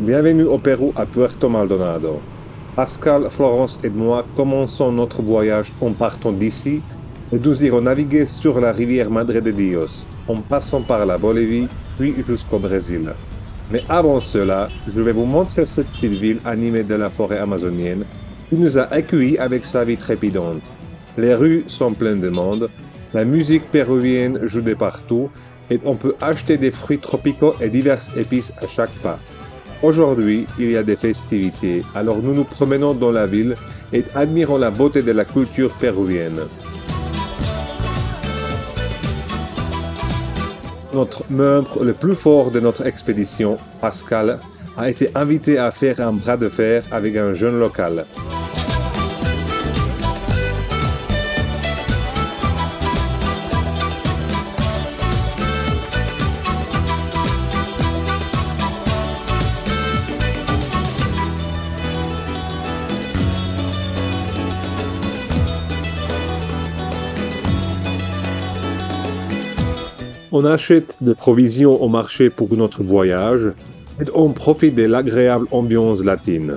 Bienvenue au Pérou à Puerto Maldonado. Pascal, Florence et moi commençons notre voyage en partant d'ici et nous irons naviguer sur la rivière Madre de Dios, en passant par la Bolivie, puis jusqu'au Brésil. Mais avant cela, je vais vous montrer cette petite ville animée de la forêt amazonienne qui nous a accueillis avec sa vie trépidante. Les rues sont pleines de monde, la musique péruvienne joue de partout et on peut acheter des fruits tropicaux et diverses épices à chaque pas. Aujourd'hui, il y a des festivités, alors nous nous promenons dans la ville et admirons la beauté de la culture péruvienne. Notre membre le plus fort de notre expédition, Pascal, a été invité à faire un bras de fer avec un jeune local. On achète des provisions au marché pour notre voyage et on profite de l'agréable ambiance latine.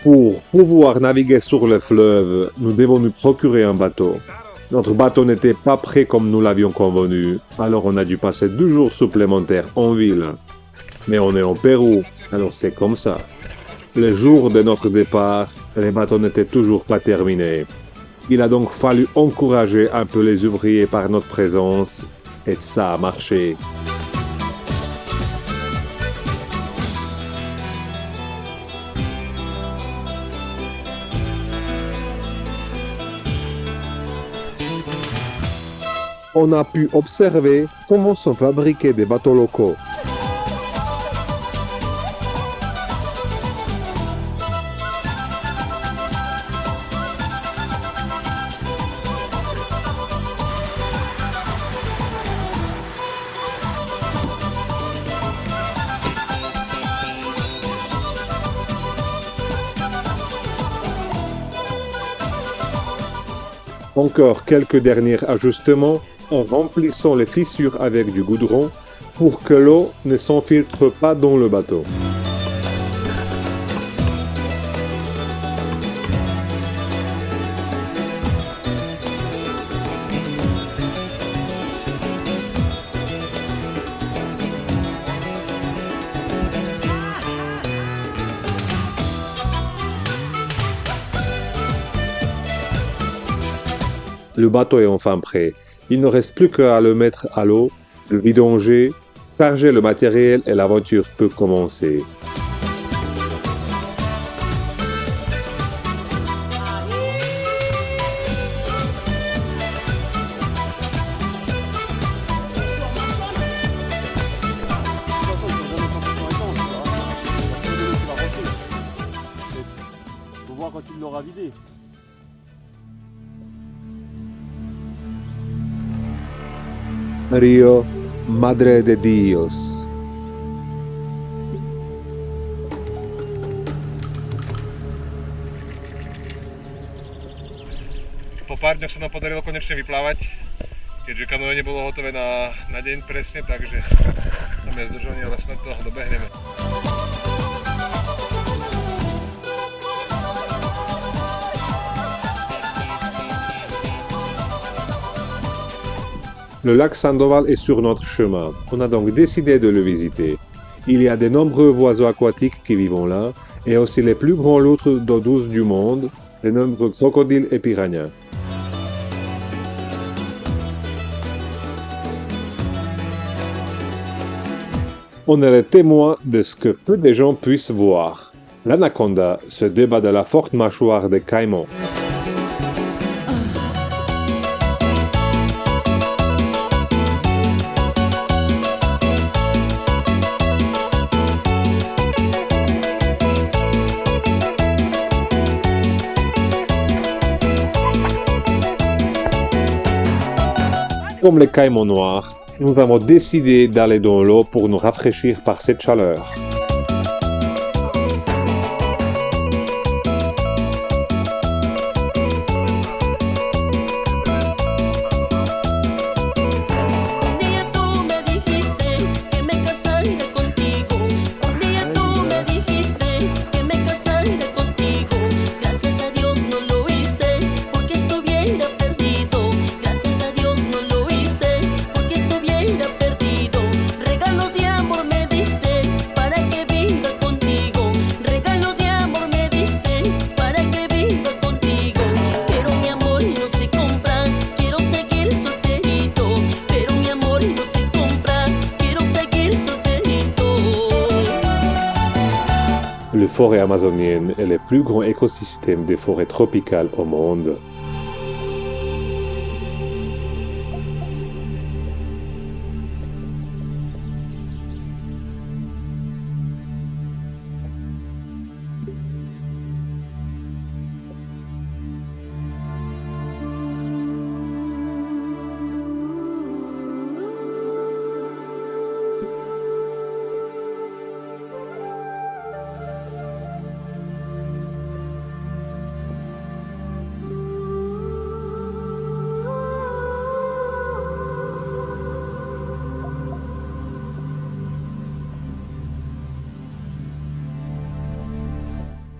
Pour pouvoir naviguer sur le fleuve, nous devons nous procurer un bateau. Notre bateau n'était pas prêt comme nous l'avions convenu, alors on a dû passer 2 jours supplémentaires en ville. Mais on est au Pérou, alors c'est comme ça. Le jour de notre départ, les bateaux n'étaient toujours pas terminés. Il a donc fallu encourager un peu les ouvriers par notre présence, et ça a marché. On a pu observer comment sont fabriqués des bateaux locaux. Encore quelques derniers ajustements en remplissant les fissures avec du goudron pour que l'eau ne s'infiltre pas dans le bateau. Le bateau est enfin prêt. Il ne reste plus qu'à le mettre à l'eau, le vidanger, charger le matériel et l'aventure peut commencer. Faut voir quand il l'aura vidé. Rio Madre de Dios. Po pár dňoch sa nám podarilo konečne vyplávať, keďže kanoe nebolo hotové na deň presne, takže tam je zdržanie, ale snad to dobehneme. Le lac Sandoval est sur notre chemin. On a donc décidé de le visiter. Il y a de nombreux oiseaux aquatiques qui vivent là, et aussi les plus grands loutres d'eau douce du monde, les nombreux crocodiles et piranhas. On est les témoins de ce que peu de gens puissent voir. L'anaconda se débat de la forte mâchoire des caïmans. Comme les caïmans noirs, nous avons décidé d'aller dans l'eau pour nous rafraîchir par cette chaleur. Les forêts amazoniennes est le plus grand écosystème des forêts tropicales au monde.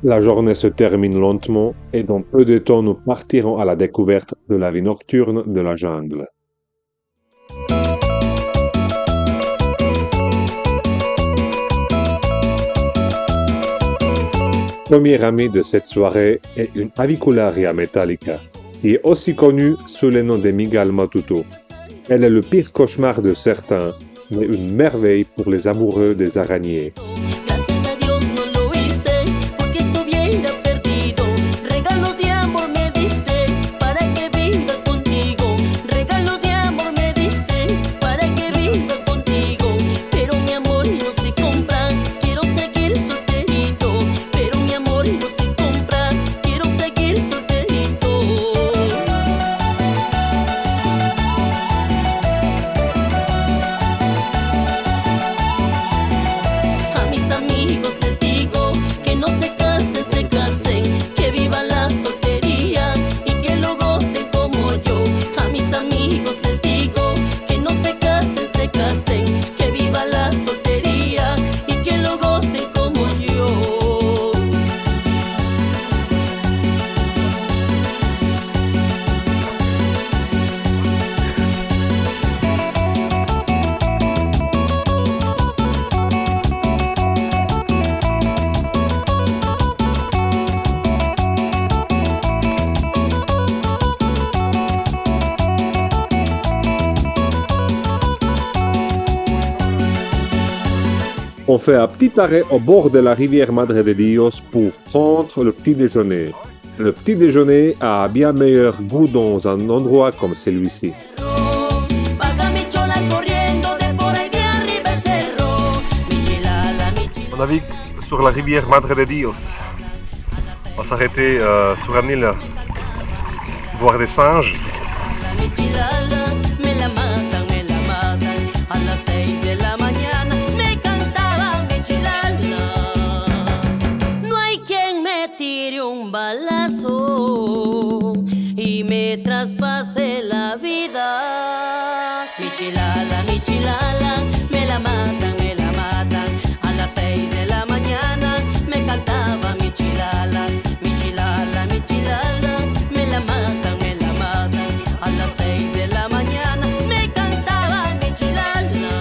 La journée se termine lentement et dans peu de temps nous partirons à la découverte de la vie nocturne de la jungle. Premier ami de cette soirée est une Avicularia metallica, qui est aussi connue sous le nom de Miguel Matuto. Elle est le pire cauchemar de certains, mais une merveille pour les amoureux des araignées. On fait un petit arrêt au bord de la rivière Madre de Dios pour prendre le petit déjeuner. Le petit déjeuner a bien meilleur goût dans un endroit comme celui-ci. On navigue sur la rivière Madre de Dios. On va s'arrêter sur un île, voir des singes. Y me traspase la vida. Mi chilala, me la matan. A las 6 de la mañana me cantaba mi chilala, me la matan. A las 6 de la mañana me cantaba mi chilala.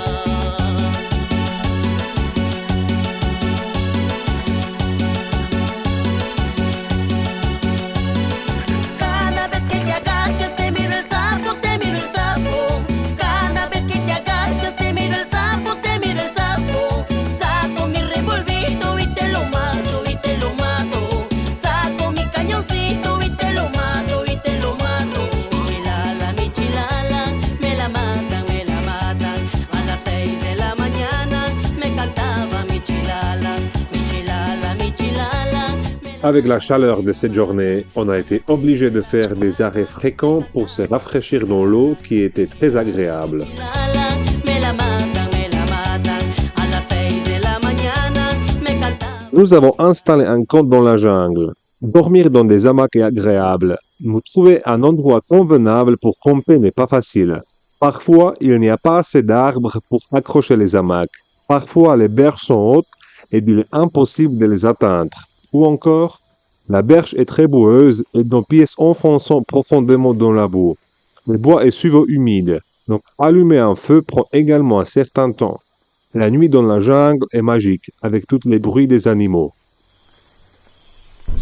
Cada vez que te agachas te miro el sapo. Cada vez que te agachas te miro el sapo. Saco mi revolvito y te lo mato. Saco mi cañoncito y te lo mato. Mi chilala, me la matan. A las 6 de la mañana me cantaba mi chilala. Avec la chaleur de cette journée, on a été obligé de faire des arrêts fréquents pour se rafraîchir dans l'eau qui était très agréable. Nous avons installé un camp dans la jungle. Dormir dans des hamacs est agréable. Nous trouver un endroit convenable pour camper n'est pas facile. Parfois, il n'y a pas assez d'arbres pour accrocher les hamacs. Parfois, les berges sont hautes et il est impossible de les atteindre. Ou encore, la berge est très boueuse et nos pieds s'enfonçant profondément dans la boue. Le bois est souvent humide, donc allumer un feu prend également un certain temps. La nuit dans la jungle est magique, avec tous les bruits des animaux.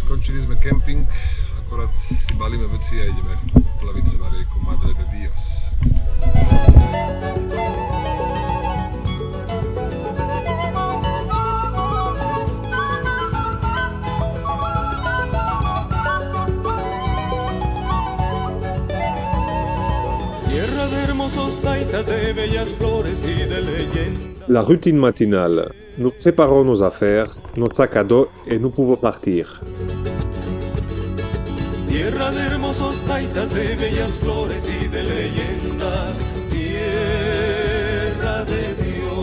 Skončili sme kemping, akorát si balíme veci a ideme plaviť sa na rieku Madre de Dios. taitas de bellas flores y de leyendas. La routine matinale. Nous préparons nos affaires, notre sac à dos et nous pouvons partir. Tierra de hermosos taitas de bellas flores y de leyendas. Tierra de Dios.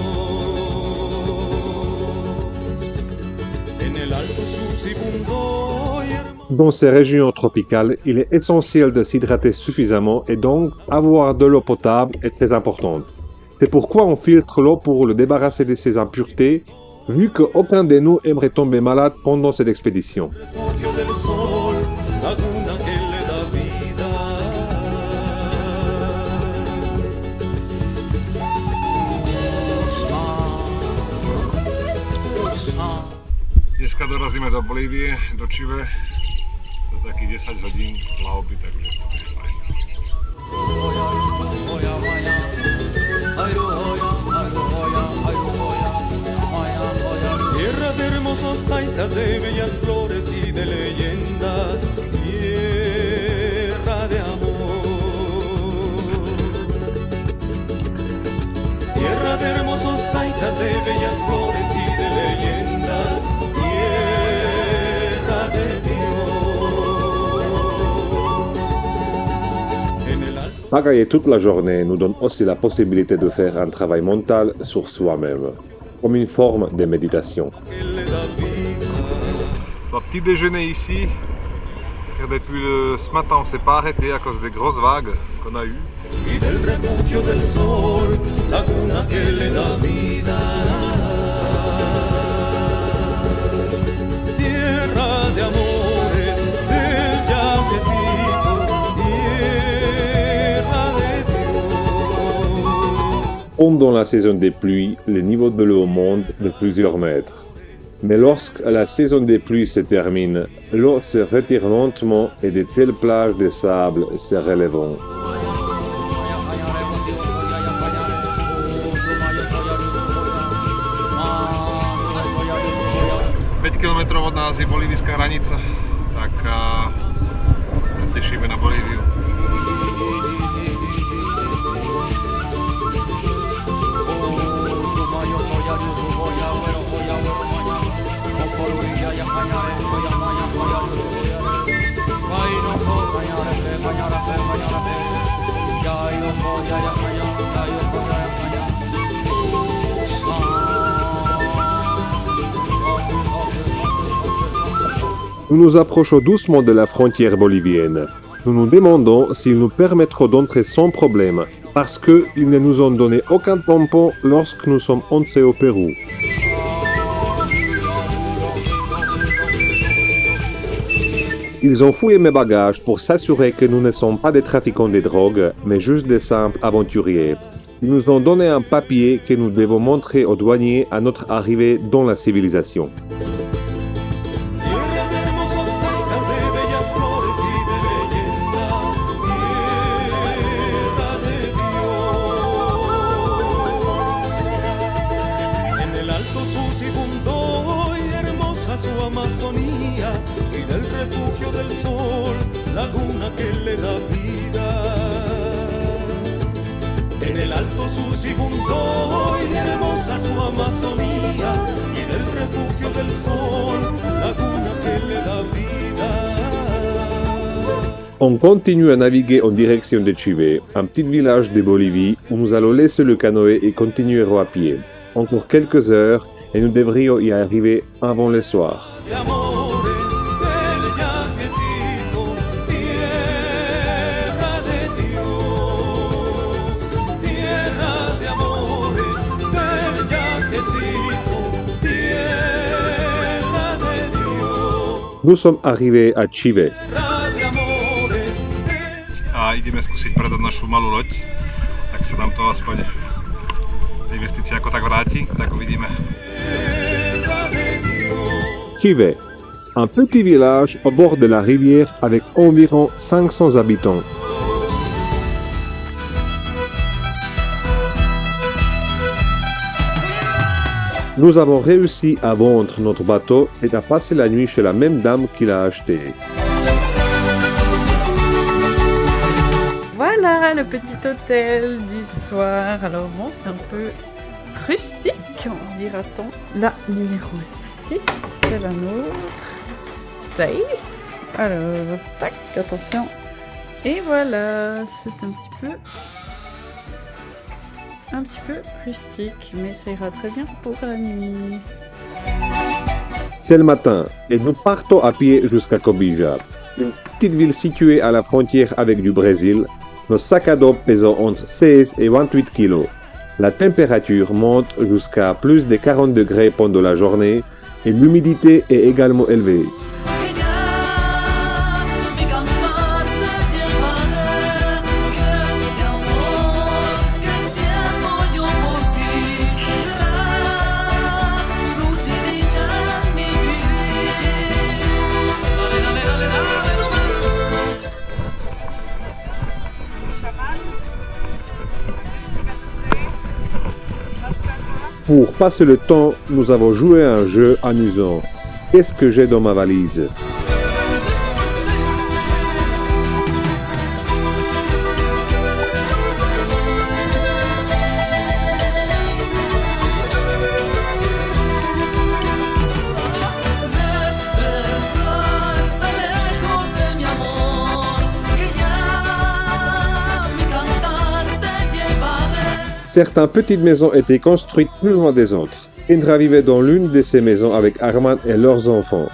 En el alto Susibundo y hermoso. Dans ces régions tropicales, il est essentiel de s'hydrater suffisamment et donc avoir de l'eau potable est très important. C'est pourquoi on filtre l'eau pour le débarrasser de ses impuretés, vu qu'aucun de nous aimerait tomber malade pendant cette expédition. Refugio del sol, laguna que le da vida. Dneska dorazíme do Bolívie, do Chile, za takých 10 hodín plavby, takže to je fajn. Tierra de hermosos taitas de bellas flores y de leyendas. Tierra de amor. Tierra de hermosos taitas de bellas flores y de leyendas. Tierra de Dios. En el alto Pagailler toute la journée nous donne aussi la possibilité de faire un travail mental sur soi-même, comme une forme de méditation. que le da vida. Le petit déjeuner ici, car depuis ce matin on s'est pas arrêté à cause des grosses vagues qu'on a eues. Y del refugio del sol, laguna que le da vida. Tierra de amores, del llavecito, tierra de Dios. Pendant la saison des pluies, le niveau de l'eau monte de plusieurs mètres. Mais lorsque la saison des pluies se termine, l'eau se retire lentement et de telles plages de sable se relèvent. Kilometrov od nás je bolívijská hranica, tak sa tešíme na Bolíviu. Nous nous approchons doucement de la frontière bolivienne. Nous nous demandons s'ils nous permettront d'entrer sans problème, parce qu'ils ne nous ont donné aucun tampon lorsque nous sommes entrés au Pérou. Ils ont fouillé mes bagages pour s'assurer que nous ne sommes pas des trafiquants de drogue, mais juste des simples aventuriers. Ils nous ont donné un papier que nous devons montrer aux douaniers à notre arrivée dans la civilisation. Tierra de hermosos taitas de bellas flores y de leyendas. Tierra de Dios. En el alto Susibundo y hermosa su Amazonía. Y del refugio del sol, laguna que le da vida. En el alto Susibundo y hermosa su Amazonía. Y del refugio del sol, laguna que le da vida. On continue à naviguer en direction de Chivé, un petit village de Bolivie où nous allons laisser le canoë et continuerons à pied. Encore quelques heures et nous devrions y arriver avant le soir. De amores, del yajecito, tierra de Dios. Tierra de amores, del yajecito, tierra de Dios. Nous sommes arrivés à Chivé. Tierra de amores, A ideme skúsiť predať našu malú loď, tak sa nám to aspoň investícia ako tak vráti, tak uvidíme. tierra de Dios. Chivé, un petit village au bord de la rivière avec environ 500 habitants. Nous avons réussi à vendre notre bateau et à passer la nuit chez la même dame qui l'a acheté. Voilà, Voilà le petit hôtel du soir. Alors bon, c'est un peu rustique, dira-t-on. La numéro 6, c'est la nôtre. 6. Alors, tac, attention. Et voilà, c'est un petit peu rustique, mais ça ira très bien pour la nuit. C'est le matin et nous partons à pied jusqu'à Cobija, une petite ville située à la frontière avec du Brésil, nos sacs à dos pesant entre 16 et 28 kilos. La température monte jusqu'à plus de 40 degrés pendant la journée et l'humidité est également élevée. Pour passer le temps, nous avons joué à un jeu amusant. Qu'est-ce que j'ai dans ma valise? Certaines petites maisons étaient construites plus loin des autres. Indra vivait dans l'une de ces maisons avec Armand et leurs enfants.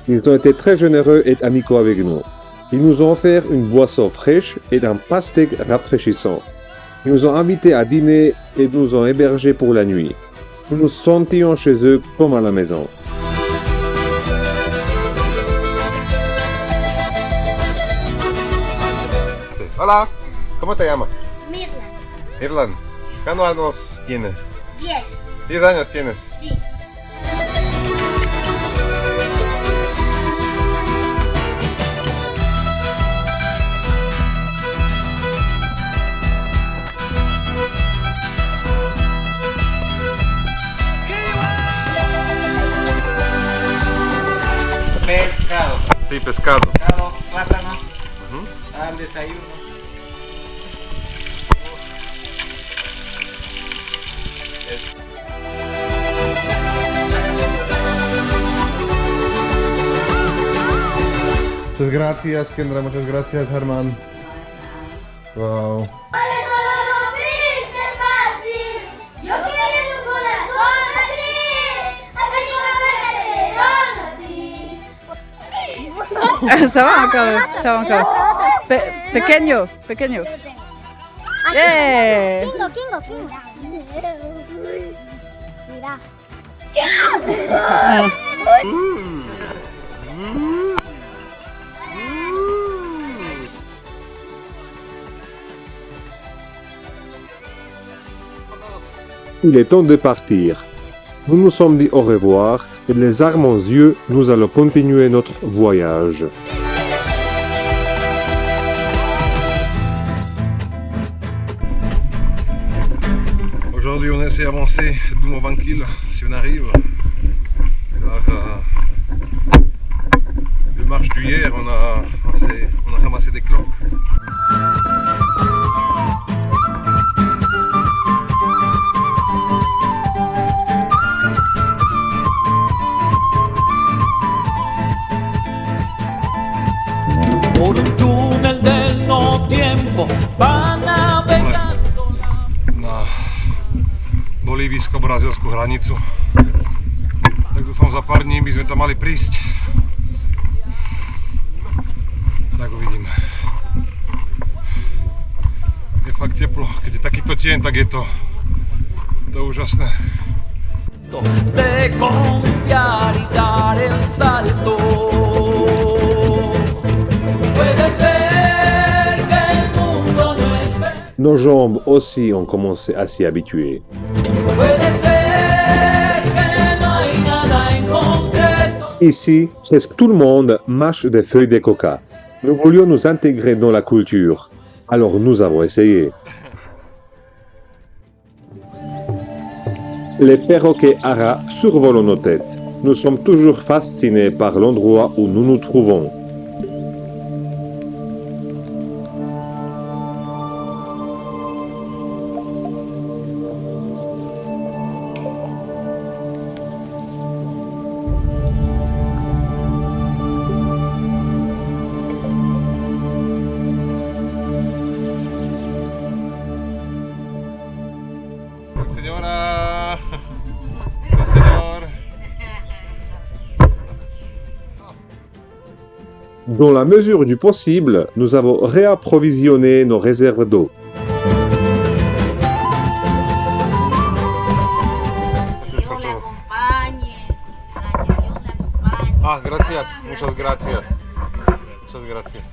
Ils ont été très généreux et amicaux avec nous. Ils nous ont offert une boisson fraîche et un pastèque rafraîchissant. Ils nous ont invités à dîner et nous ont hébergés pour la nuit. Nous nous sentions chez eux comme à la maison. Hola, ¿cómo te llamas? Mirla, Irland. ¿Cuántos años tienes? 10. 10 años tienes. Sí. Pescado, Sí, pescado. plátano, al desayuno. Muchas gracias, Kendra. Muchas gracias, Herman. Wow. Yo quiero tu corazón así como Ça va encore. Pequeño. Yeah. Kingo. Mira. Il est temps de partir. Nous nous sommes dit au revoir et les armes aux yeux, nous allons continuer notre voyage. Aujourd'hui, on essaie d'avancer doucement tranquille si on arrive. Le marche d'hier, on a ramassé des clopes. Por un túnel del no tiempo va navegando. Na bolívijsko-brazilskú hranicu. Tak dúfam, za pár dní by sme tam mali prísť. Tak uvidíme. Je fakt teplo. Keď je takýto tieň, tak je to úžasné. De confiar y dar el salto. Puede ser que el mundo no espere. Nos jambes aussi ont commencé à s'y habituer. Puede ser que no hay nada en concreto. Ici, presque tout le monde mâche des feuilles de coca. Nous voulions nous intégrer dans la culture, alors nous avons essayé. Les perroquets haras survolent nos têtes. Nous sommes toujours fascinés par l'endroit où nous nous trouvons. Dans la mesure du possible, nous avons réapprovisionné nos réserves d'eau. Dios le acompañe. Que Dios le acompañe. Ah, gracias, muchas gracias. Muchas gracias.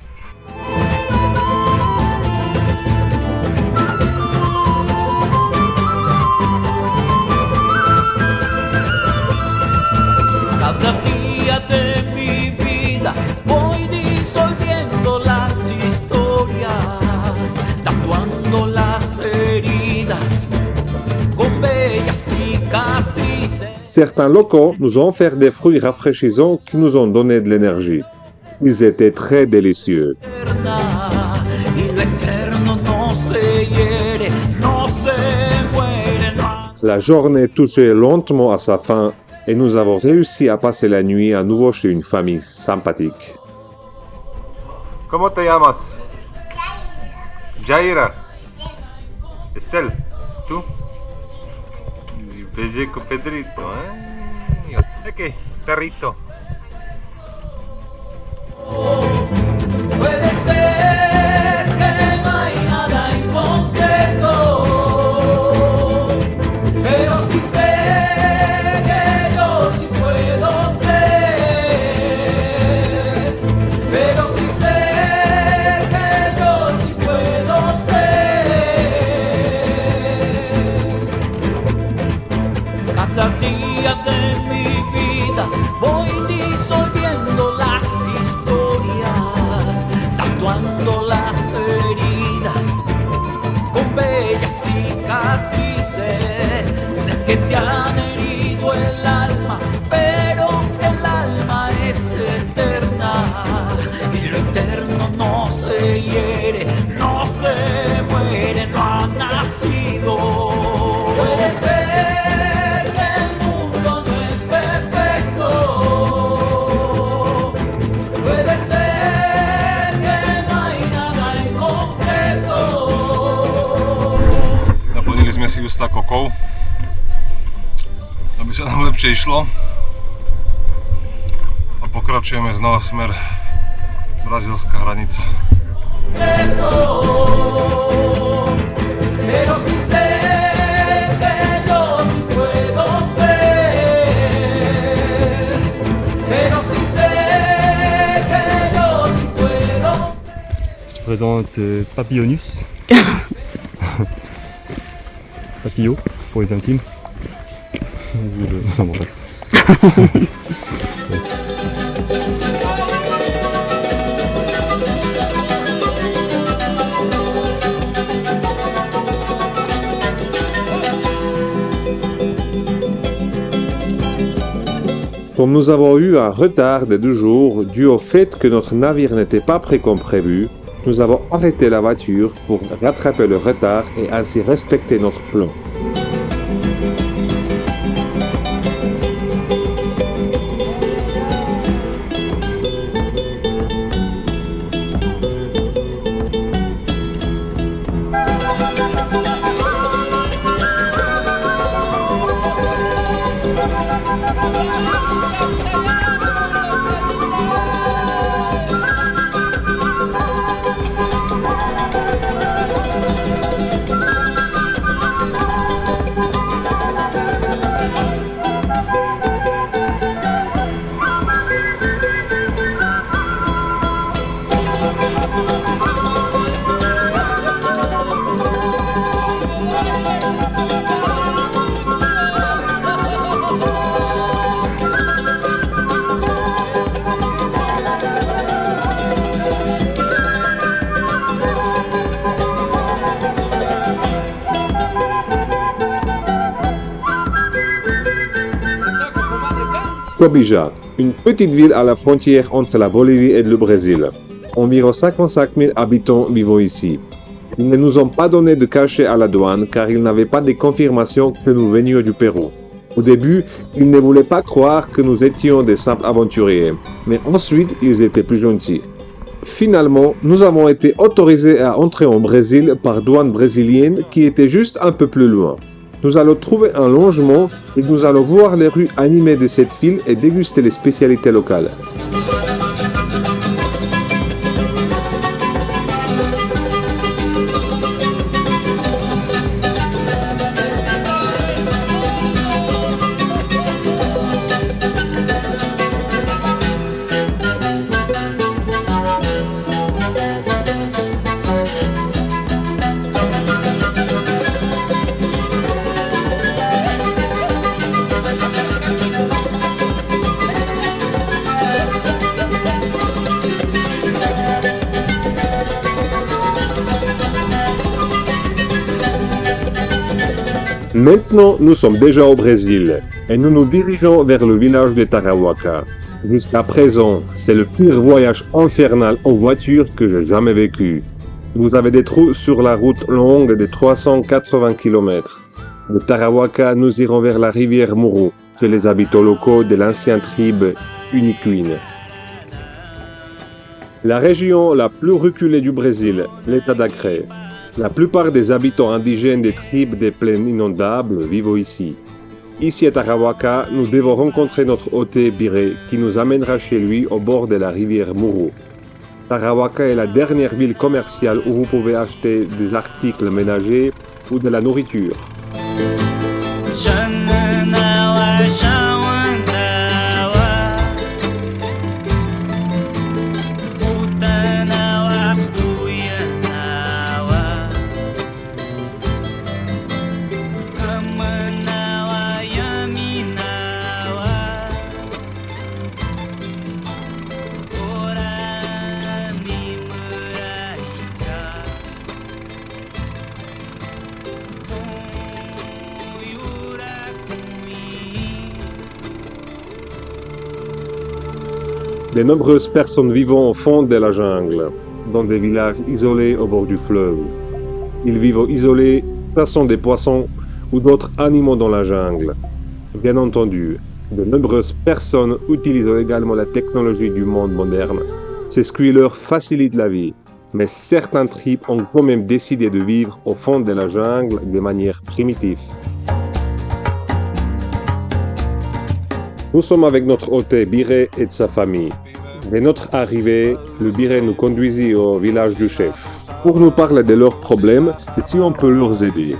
Cada día de mi vida voy disolviendo las historias, tatuando las heridas con bellas cicatrices. Certains locaux nous ont offert des fruits rafraîchissants qui nous ont donné de l'énergie. Ils étaient très délicieux. Y lo eterno no se hiere, no se muere, no. La journée touchait lentement à sa fin et nous avons réussi à passer la nuit à nouveau chez une famille sympathique. ¿Cómo te llamas? Jaira. Estel. ¿Tú? Belleco Pedrito, ¿eh? Ok, perrito. Puede ser que no hay nada en concreto, pero sí sé que yo sí puedo ser, pero sí sé que yo sí puedo ser. Cada día de mi vida voy disolviendo las historias, tatuando las heridas con bellas cicatrices. Sé que te han herido el alma, pero el alma es eterna y lo eterno no se hiere, no se muere, no ha nacido. Puede ser que el mundo no es perfecto, puede ser que no hay nada en concreto. Naplnili sme si ústa kokov, aby sa nám lepšie išlo. A pokračujeme znova smer brazílska hranica. Pero sí sé que yo sí puedo ser, pero sí sé que yo sí puedo. Je présente Papillonus. Papillot pour les intimes. Non, bon, bref. Comme nous avons eu un retard de 2 jours dû au fait que notre navire n'était pas prêt comme prévu, nous avons arrêté la voiture pour rattraper le retard et ainsi respecter notre plan. Cobija, une petite ville à la frontière entre la Bolivie et le Brésil. Environ 55 000 habitants vivent ici. Ils ne nous ont pas donné de cachet à la douane car ils n'avaient pas de confirmation que nous venions du Pérou. Au début, ils ne voulaient pas croire que nous étions des simples aventuriers, mais ensuite ils étaient plus gentils. Finalement, nous avons été autorisés à entrer au Brésil par douane brésilienne qui était juste un peu plus loin. Nous allons trouver un logement et nous allons voir les rues animées de cette ville et déguster les spécialités locales. Maintenant, nous sommes déjà au Brésil et nous nous dirigeons vers le village de Tarapacá. Jusqu'à présent, c'est le pire voyage infernal en voiture que j'ai jamais vécu. Vous avez des trous sur la route longue de 380 km. De Tarapacá, nous irons vers la rivière Muru, chez les habitants locaux de l'ancienne tribu Uniquine. La région la plus reculée du Brésil, l'État d'Acre. La plupart des habitants indigènes des tribus des plaines inondables vivent ici. Ici à Tarapacá, nous devons rencontrer notre hôte Biré qui nous amènera chez lui au bord de la rivière Muru. Tarapacá est la dernière ville commerciale où vous pouvez acheter des articles ménagers ou de la nourriture. De nombreuses personnes vivent au fond de la jungle, dans des villages isolés au bord du fleuve. Ils vivent isolés, chassant des poissons ou d'autres animaux dans la jungle. Bien entendu, de nombreuses personnes utilisent également la technologie du monde moderne. C'est ce qui leur facilite la vie. Mais certaines tribus ont quand même décidé de vivre au fond de la jungle de manière primitive. Nous sommes avec notre hôte Biré et de sa famille. Dès notre arrivée, le Biré nous conduisit au village du chef pour nous parler de leurs problèmes et si on peut leur aider.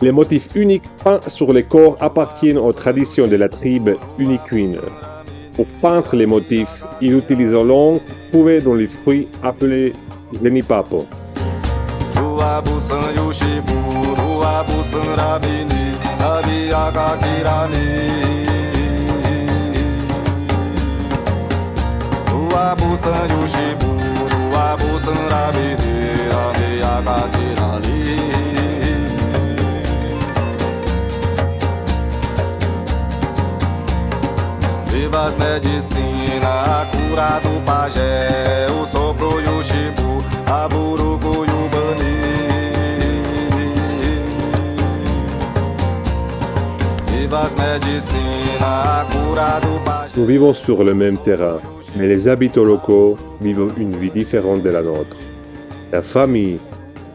Les motifs uniques peints sur les corps appartiennent aux traditions de la tribu Uniquine. Pour peindre les motifs, ils utilisent l'encre trouvée dans les fruits appelés genipapo. Viva as medicinas, a cura do pajé, o sopro e o chibu, a burucu e o bani. Viva as medicinas, a cura do pajé. Nous vivons sur le même terrain, mais les habitants locaux vivent une vie différente de la nôtre. La famille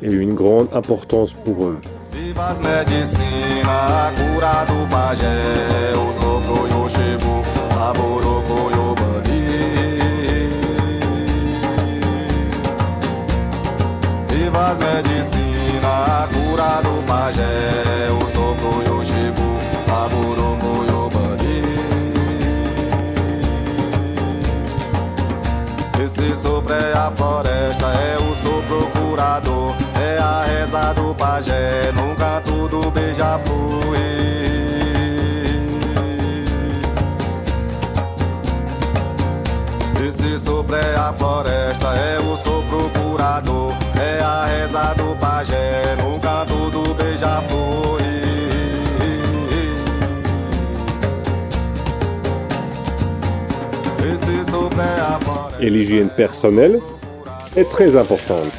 a une grande importance pour eux. Viva as medicinas, a cura do pajé, o sopro e o chibu, a burucu e o bani. Viva as medicinas, a cura do pajé, o sopro e o chibu, a burucu e o bani. Esse sopro é a floresta, é o sopro curador, é a reza do pajé, num canto do beija-flor. Esse sopro é a floresta, é o sopro curador, é a reza do pajé, num canto do beija-flor. Esse sopro é a floresta. Et l'hygiène personnelle est très importante.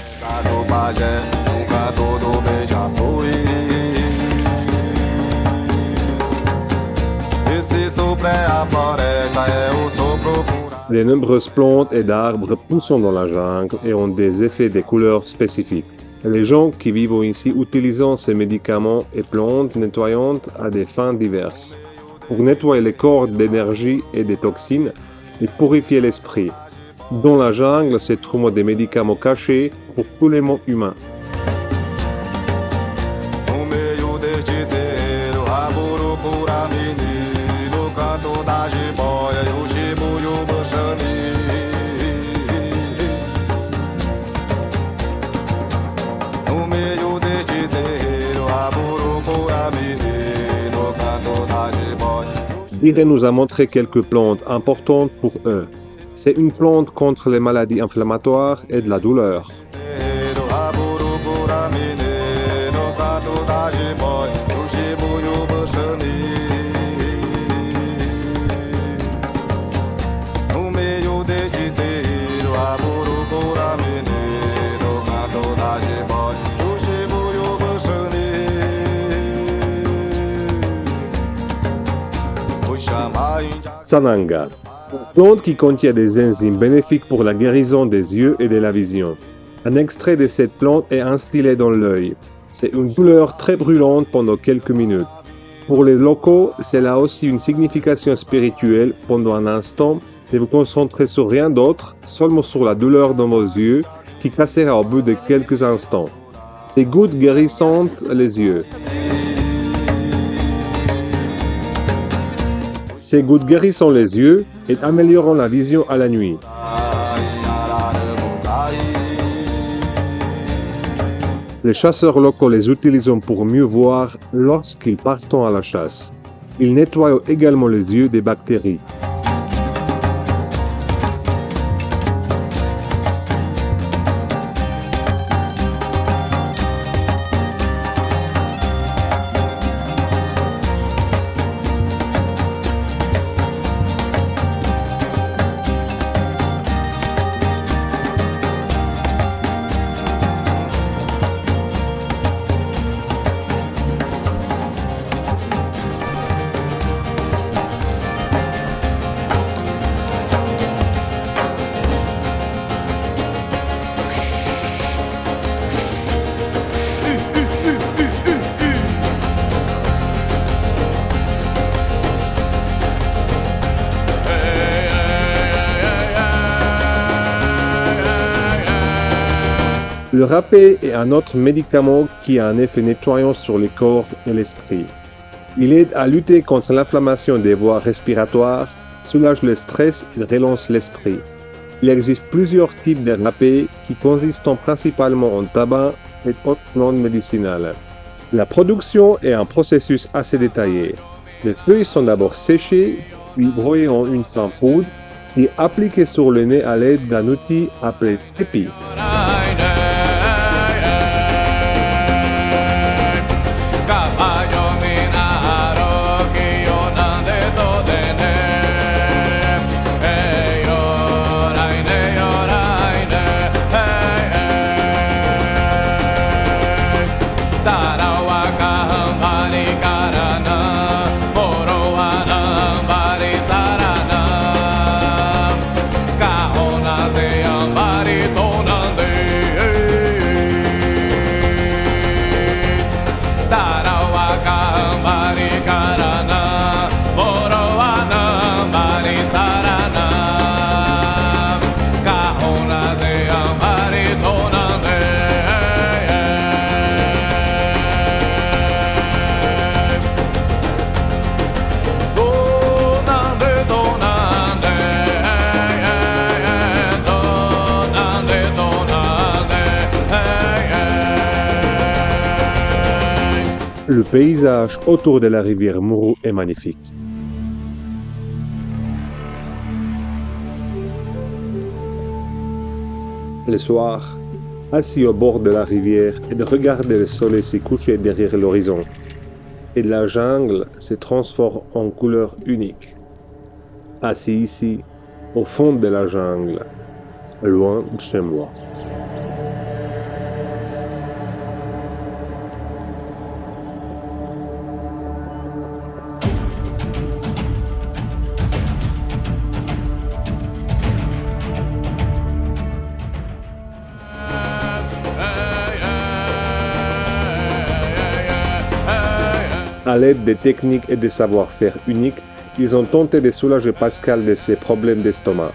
Les nombreuses plantes et d'arbres poussent dans la jungle et ont des effets de couleurs spécifiques. Les gens qui vivent ici utilisent ces médicaments et plantes nettoyantes à des fins diverses. Pour nettoyer les corps d'énergie et des toxines et purifier l'esprit. Dans la jungle se trouvent des médicaments cachés pour tous les mondes humains. Dire nous a montré quelques plantes importantes pour eux. C'est une plante contre les maladies inflammatoires et de la douleur. Sananga, une plante qui contient des enzymes bénéfiques pour la guérison des yeux et de la vision. Un extrait de cette plante est instillé dans l'œil. C'est une douleur très brûlante pendant quelques minutes. Pour les locaux, c'est là aussi une signification spirituelle pendant un instant de vous concentrer sur rien d'autre, seulement sur la douleur dans vos yeux qui passera au bout de quelques instants. Ces gouttes guérissantes les yeux. Ces gouttes guérissent les yeux et améliorant la vision à la nuit. Les chasseurs locaux les utilisent pour mieux voir lorsqu'ils partent à la chasse. Ils nettoient également les yeux des bactéries. Le râpé est un autre médicament qui a un effet nettoyant sur le corps et l'esprit. Il aide à lutter contre l'inflammation des voies respiratoires, soulage le stress et relance l'esprit. Il existe plusieurs types de râpé qui consistent principalement en tabac et autres plantes médicinales. La production est un processus assez détaillé. Les feuilles sont d'abord séchées, puis broyées en une fine poudre et appliquées sur le nez à l'aide d'un outil appelé tépi. Le paysage autour de la rivière Muru est magnifique. Le soir, assis au bord de la rivière et de regarder le soleil se coucher derrière l'horizon, et la jungle se transforme en couleur unique. Assis ici, au fond de la jungle, loin de chez moi. À l'aide des techniques et des savoir-faire uniques, ils ont tenté de soulager Pascal de ses problèmes d'estomac.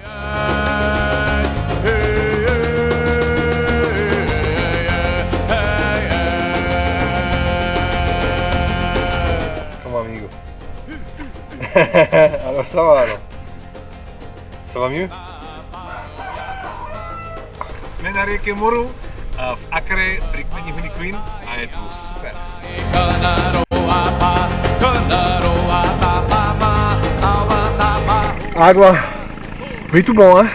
Como amigo. Alors ça va alors. Ça va mieux? Jsme na rieke Muru v Akre pri kmeni Hunikuin a je tu super. Água muito bom, hein?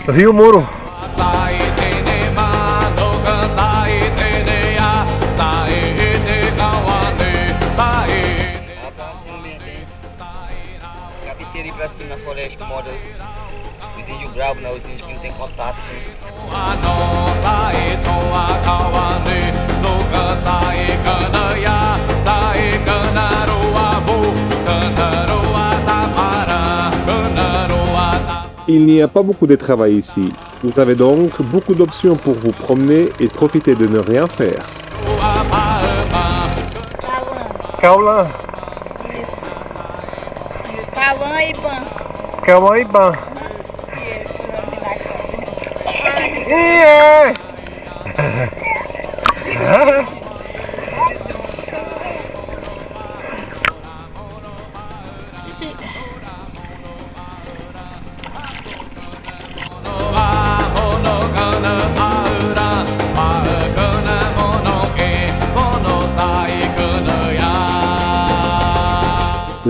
Rio Muro. Cabeceira pra cima na floresta, que mora os índios bravos, né? Os índios que não tem contato com... Il n'y a pas beaucoup de travail ici. Vous avez donc beaucoup d'options pour vous promener et profiter de ne rien faire. Cauã. Cauã e Ban. Cauã e Ban.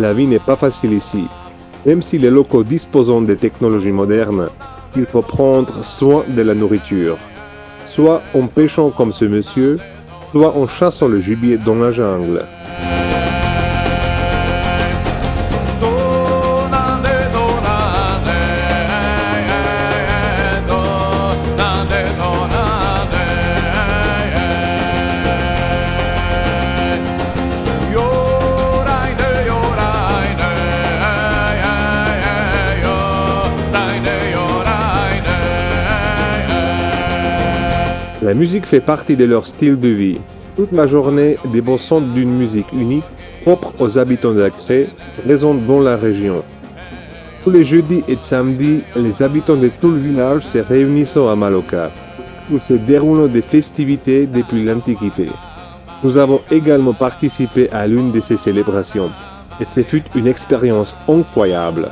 La vie n'est pas facile ici. Même si les locaux disposent de technologies modernes, il faut prendre soin de la nourriture. Soit en pêchant comme ce monsieur, soit en chassant le gibier dans la jungle. La musique fait partie de leur style de vie. Toute la journée, des bossons d'une musique unique, propre aux habitants d'Acre, résonnent dans la région. Tous les jeudis et samedis, les habitants de tout le village se réunissent à Maloka, où se déroulent des festivités depuis l'Antiquité. Nous avons également participé à l'une de ces célébrations, et ce fut une expérience incroyable.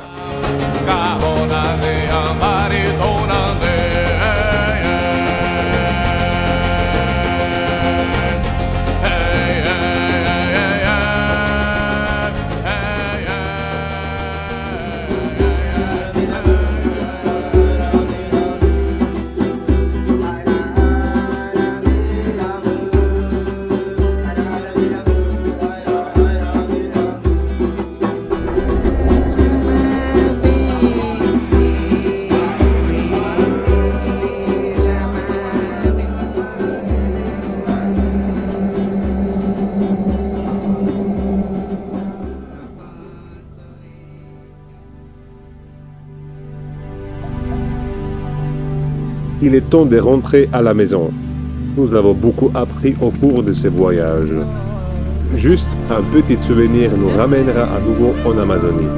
Il est temps de rentrer à la maison. Nous avons beaucoup appris au cours de ce voyage. Juste un petit souvenir nous ramènera à nouveau en Amazonie.